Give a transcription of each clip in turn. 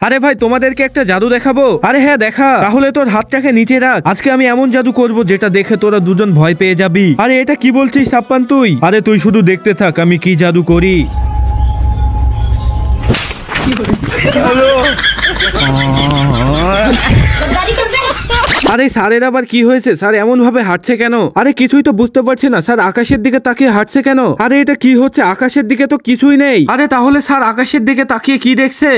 আরে ভাই তোমাদেরকে একটা জাদু দেখাবো। আরে হ্যাঁ দেখা। তাহলে তোর হাতটাকে নিচে রাখ। আজকে আমি এমন জাদু করব যেটা দেখে তোরা দুজন ভয় পেয়ে যাবি। আরে এটা কি বলছিস সাপ্পান তুই? আরে তুই শুধু দেখতে থাক আমি কি জাদু করি। আরে স্যারের আবার কি হয়েছে? স্যার এমন ভাবে হাঁটছে কেন? আরে কিছুই তো বুঝতে পারছি না। স্যার আকাশের দিকে তাকিয়ে হাঁটছে কেন? আরে এটা কি হচ্ছে? আকাশের দিকে তো কিছুই নেই। আরে তাহলে স্যার আকাশের দিকে তাকিয়ে কি দেখছে?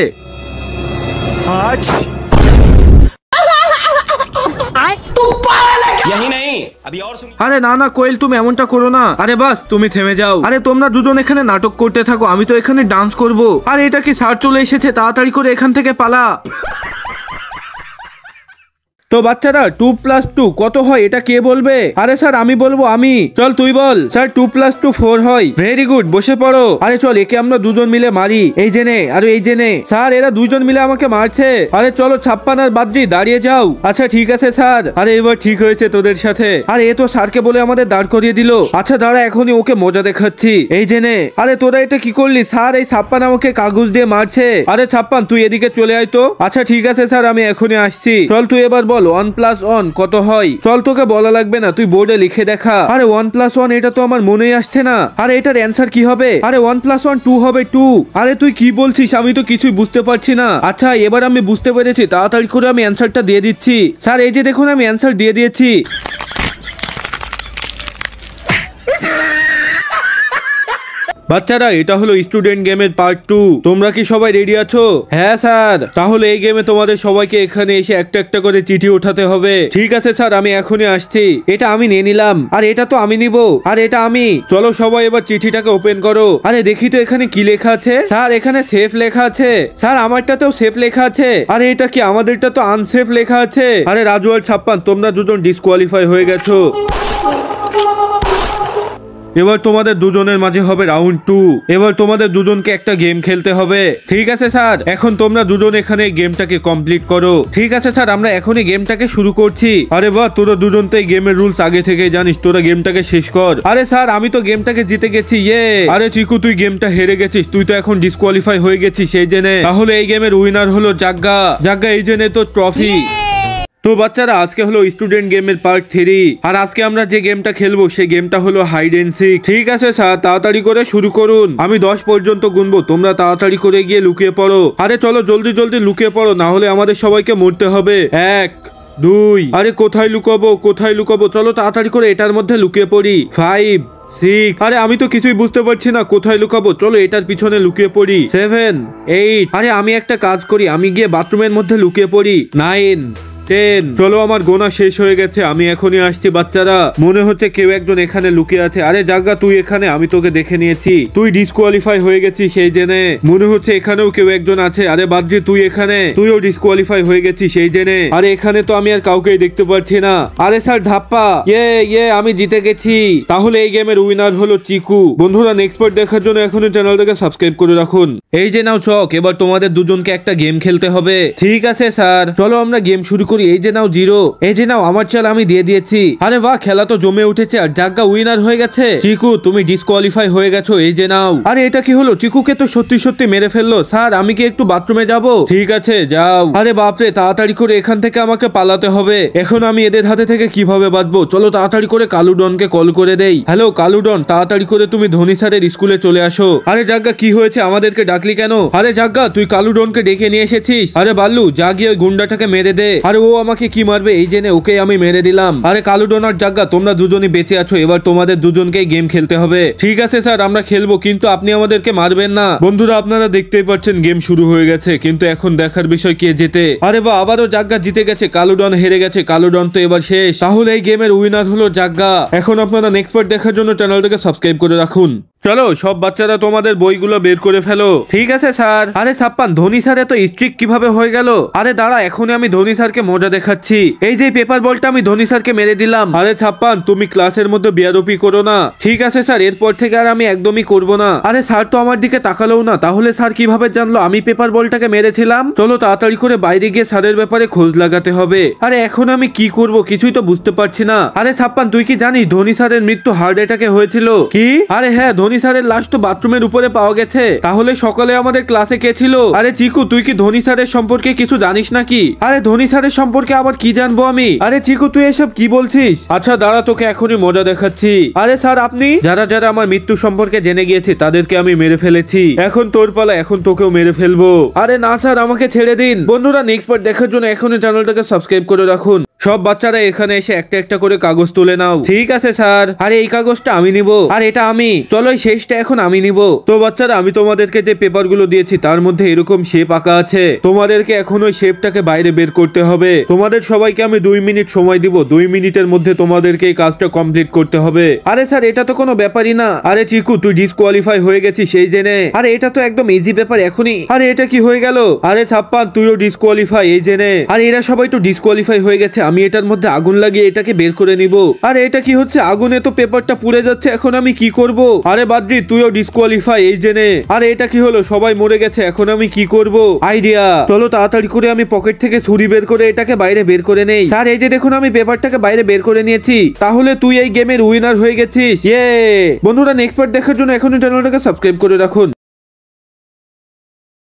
আরে না না কোয়েল তুমি এমনটা করো না। আরে বাস তুমি থেমে যাও। আরে তোমরা দুজন এখানে নাটক করতে থাকো, আমি তো এখানে ডান্স করব। আরে এটা কি স্যার চলে এসেছে? তাড়াতাড়ি করে এখান থেকে পালা। তো বাচ্চারা 2+2 কত হয় এটা কে বলবে? আরে স্যার আমি বলবো। আমি চল তুই বল। স্যার 2+2 4 হয়। ভেরি গুড, বসে পড়ো। আরে চল একে আমরা দুজন মিলে মারি। এই জেনে আর এই জেনে। স্যার এরা দুজন মিলে আমাকে মারছে। আরে চলো ছাপ্পান আর বাদ্রি দাঁড়িয়ে যাও। আচ্ছা ঠিক আছে স্যার। আরে এবার ঠিক হয়েছে তোদের সাথে। আরে এ তো স্যারকে বলে আমাদের দাঁড় করিয়ে দিল। আচ্ছা দাঁড়া এখনই ওকে মজা দেখাচ্ছি। এই জেনে। আরে তোরা এটা কি করলি? স্যার এই ছাপ্পান আমাকে কাগজ দিয়ে মারছে। আরে ছাপ্পান তুই এদিকে চলে আয় তো। আচ্ছা ঠিক আছে স্যার আমি এখনই আসছি। চল তুই এবার বল 1+1 কত হয়? চল তোকে বলা লাগবে না, তুই বোর্ডে লিখে দেখা। আরে 1+1 এটা তো আমার মনেই আসছে না। আরে এটার অ্যান্সার কি হবে? আরে 1+1 2 হবে 2। আরে তুই কি বলছিস? আমি তো কিছুই বুঝতে পারছি না। আচ্ছা এবার আমি বুঝতে পেরেছি, তাড়াতাড়ি করে আমি অ্যান্সারটা দিয়ে দিচ্ছি। স্যার এই যে দেখুন আমি অ্যান্সার দিয়ে দিয়েছি। বাচ্চারা এটা হলো স্টুডেন্ট গেমের পার্ট 2। তোমরা কি সবাই রেডি আছো? হ্যাঁ স্যার। তাহলে এই গেমে তোমাদের সবাইকে এখানে এসে একটা একটা করে চিঠি উঠাতে হবে। ঠিক আছে স্যার আমি এখনই আসছি। এটা আমি নিয়ে নিলাম। আর এটা তো আমি নিব। আর এটা আমি। চলো সবাই এবার চিঠিটাকে ওপেন করো। আরে দেখি তো এখানে কি লেখা আছে। স্যার এখানে সেফ লেখা আছে। স্যার আমারটাতেও সেফ লেখা আছে। আরে এটা কি? আমাদেরটা তো আনসেফ লেখা আছে। আরে রাজু আর ছাপ্পান তোমরা দুজন ডিসকোয়ালিফাই হয়ে গেছো। এবার তোমাদের দুজনের মাঝে হবে রাউন্ড 2। এবার তোমাদের দুজনকে একটা গেম খেলতে হবে। ঠিক আছে স্যার। এখন তোমরা দুজন এখানে গেমটাকে কমপ্লিট করো। ঠিক আছে স্যার আমরা এখনই গেমটাকে শুরু করছি। আরে বাহ তোরা দুজন তো এই গেমের রুলস আগে থেকে জানিস। তোরা গেমটাকে শেষ কর। আরে স্যার আমি তো গেমটাকে জিতে গেছি। ইয়ে। আরে চিকু তুই গেমটা হেরে গেছিস। তুই তো এখন ডিসকোয়ালিফাই হয়ে গেছিস সেই জেনে। তাহলে এই গেমের উইনার হলো জাগ্গা। জাগ্গা এই জেনে তো ট্রফি। তো বাচ্চারা আজকে হলো স্টুডেন্ট গেমের পার্ট 3। আর আজকে আমরা যে গেমটা খেলবো সেই গেমটা হলো হাইড এন্ড সিক। ঠিক আছে স্যার তাড়াতাড়ি করে শুরু করুন। আমি 10 পর্যন্ত গুনবো, তোমরা তাড়াতাড়ি করে গিয়ে লুকিয়ে পড়ো। আরে চলো জলদি জলদি লুকিয়ে পড়ো, না হলে আমাদের সবাইকে মরতে হবে। 1 2। আরে কোথায় লুকাবো কোথায় লুকাবো? চলো তাড়াতাড়ি করে এটার মধ্যে লুকিয়ে পড়ি। 5 6। আরে আমি তো কিছুই বুঝতে পারছি না কোথায় লুকাবো। চলো এটার পিছনে লুকিয়ে পড়ি। 7 8। আরে আমি একটা কাজ করি, আমি গিয়ে বাথরুমের মধ্যে লুকিয়ে পড়ি। 9 10। চলো আমার গোনা শেষ হয়ে গেছে, আমি এখনই আসছি। বাচ্চারা মনে হচ্ছে কেউ একজন এখানে লুকিয়ে আছে। আরে জাগা তুই এখানে, আমি তোকে দেখে নিয়েছি। তুই ডিসকোয়ালিফাই হয়ে গেছিস সেই জেনে। মনে হচ্ছে এখানেও কেউ একজন আছে। আরে বাদ্রি তুই এখানে, তুইও ডিসকোয়ালিফাই হয়ে গেছিস সেই জেনে। আরে এখানে তো আমি আর কাউকেই দেখতে পাচ্ছি না। আরে স্যার ধাপ্পা। ইয়ে আমি জিতে গেছি। তাহলে এই গেমের উইনার হলো চিকু। বন্ধুরা নেক্সট পার্ট দেখার জন্য এখনই চ্যানেলটাকে সাবস্ক্রাইব করে রাখুন। এই যে নাও চক, এবার তোমাদের দুজনকে একটা গেম খেলতে হবে। ঠিক আছে স্যার চলো আমরা গেম শুরু করি। এই যে নাও 0। এই যে নাও আমার চাল আমি দিয়ে দিয়েছি। আরে বাহ খেলা তো জমে উঠেছে। আর জাগ্গা উইনার হয়ে গেছে। চিকু তুমি ডিসকোয়ালিফাই হয়ে গেছো। এই যে নাও। আরে এটা কি হলো? চিকুকে তো সত্যি সত্যি মেরে ফেললো। স্যার আমি কি একটু বাথরুমে যাব? ঠিক আছে যাও। আরে বাপরে তাড়াতাড়ি করে এখান থেকে আমাকে পালাতে হবে। এখন আমি এদের হাতে থেকে কিভাবে বাঁচবো? চলো তাড়াতাড়ি করে কালুডনকে কল করে দেই। হ্যালো কালুডন, তাড়াতাড়ি করে তুমি ধনী স্যারের স্কুলে চলে আসো। আরে জাগ্গা কি হয়েছে? আমাদেরকে ডাকলি কেন? আরে জাগ্গা তুই কালুডনকে ডেকে নিয়ে এসেছিস? আরে বাল্লু যা গিয়ে ওই গুন্ডাটাকে মেরে দে। আরে ও আমাকে কি মারবে এই জেনে ওকে আমি মেরে দিলাম। আরে কালুডন আর জাগ্গা তোমরা দুজনই বেঁচে আছো। এবার তোমাদের দুজনকেই গেম খেলতে হবে। ঠিক আছে স্যার আমরা খেলবো, কিন্তু আপনি আমাদেরকে মারবেন না। বন্ধুরা আপনারা দেখতেই পাচ্ছেন গেম শুরু হয়ে গেছে, কিন্তু এখন দেখার বিষয় কে জেতে। আরে বা আবারও জাগ্গা জিতে গেছে, কালুডন হেরে গেছে। কালুডন তো এবার শেষ। তাহলে এই গেমের উইনার হলো জাগ্গা। এখন আপনারা নেক্সট পার্ট দেখার জন্য চ্যানেলটাকে সাবস্ক্রাইব করে রাখুন। চলো সব বাচ্চারা তোমাদের বইগুলো বের করে ফেলো। ঠিক আছে স্যার। আরে ছাপ্পান ধনী স্যার এত স্ট্রিক্ট কিভাবে হয়ে গেল? আরে দাঁড়া এখনই আমি ধনী স্যারকে মজা দেখাচ্ছি। এই যে পেপার বলটা আমি ধনী স্যারকে মেরে দিলাম। আরে ছাপ্পান তুমি ক্লাসের মধ্যে বেয়াদবি করো না। ঠিক আছে স্যার এরপর থেকে আর আমি একদমই করব না। আরে স্যার তো আমার দিকে তাকালোও না, তাহলে স্যার কিভাবে জানলো আমি পেপার বলটাকে মেরেছিলাম? চলো তাড়াতাড়ি করে বাইরে গিয়ে স্যারের ব্যাপারে খোঁজ লাগাতে হবে। আরে এখন আমি কি করব কিছুই তো বুঝতে পারছি না। আরে ছাপ্পান তুই কি জানিস ধনী স্যারের মৃত্যু হার্ট অ্যাটাকে হয়েছিল? কি? আরে হ্যাঁ ধনী ধোনি স্যারের লাশ তো বাথরুমের উপরে পাওয়া গেছে, তাহলে সকালে আমাদের ক্লাসে কে ছিল? আরে চিকু, তুই কি ধোনি স্যারের সম্পর্কে কিছু জানিস নাকি? আরে ধোনি স্যারের সম্পর্কে আবার কি জানবো আমি? আরে চিকু, তুই এসব কি বলছিস? আচ্ছা দাঁড়া, তোকে এখনই মজা দেখাচ্ছি। আরে স্যার আপনি? যারা যারা আমার মৃত্যু সম্পর্কে জেনে গিয়েছে তাদেরকে আমি মেরে ফেলেছি, এখন তোর পালা, এখন তোকেও মেরে ফেলবো। আরে না স্যার, আমাকে ছেড়ে দিন। বন্ধুরা, নেক্সট পার্ট দেখার জন্য এখনই চ্যানেলটাকে সাবস্ক্রাইব করে রাখুন। সব বাচ্চারা এখানে এসে একটা একটা করে কাগজ তুলে নাও। ঠিক আছে স্যার। আরে এই কাগজটা আমি নিব। আর এটা আমি। চলো এই শেষটা এখন আমি নিব। তো বাচ্চারা, আমি তোমাদেরকে যে পেপারগুলো দিয়েছি তার মধ্যে এরকম শেপ আঁকা আছে, তোমাদেরকে এখন ওই শেপটাকে বাইরে বের করতে হবে। তোমাদের সবাইকে আমি 2 মিনিট সময় দিব, 2 মিনিটের মধ্যে তোমাদেরকে এই কাজটা কমপ্লিট করতে হবে। আরে স্যার, এটা তো কোনো ব্যাপারই না। আরে চিকু, তুই ডিসকোয়ালিফাই হয়ে গেছিস সেই জেনে। আরে এটা তো একদম ইজি ব্যাপার এখনই। আরে এটা কি হয়ে গেল? আরে ছাপ্পান, তুইও ডিসকোয়ালিফাই এই জেনে। আরে এরা সবাই তো ডিসকোয়ালিফাই হয়ে গেছে, আমি এটার মধ্যে আগুন লাগিয়ে এটাকে বের করে নিব। আরে এটা কি হচ্ছে? আগুনে তো পেপারটা পুড়ে যাচ্ছে, এখন আমি কি করব? আরে বাদ্রি, তুইও ডিসকোয়ালিফাই এই জেনে। আরে এটা কি হলো? সবাই মরে গেছে, এখন আমি কি করব? আইডিয়া, চলো তাড়াতাড়ি করে আমি পকেট থেকে ছুরি বের করে এটাকে বাইরে বের করে নেই। স্যার এই যে দেখুন, আমি পেপারটাকে বাইরে বের করে নিয়েছি। তাহলে তুই এই গেমের উইনার হয়ে গেছিস। ইয়ে! বন্ধুরা, নেক্সট পার্ট দেখার জন্য এখনই চ্যানেলটাকে সাবস্ক্রাইব করে রাখুন।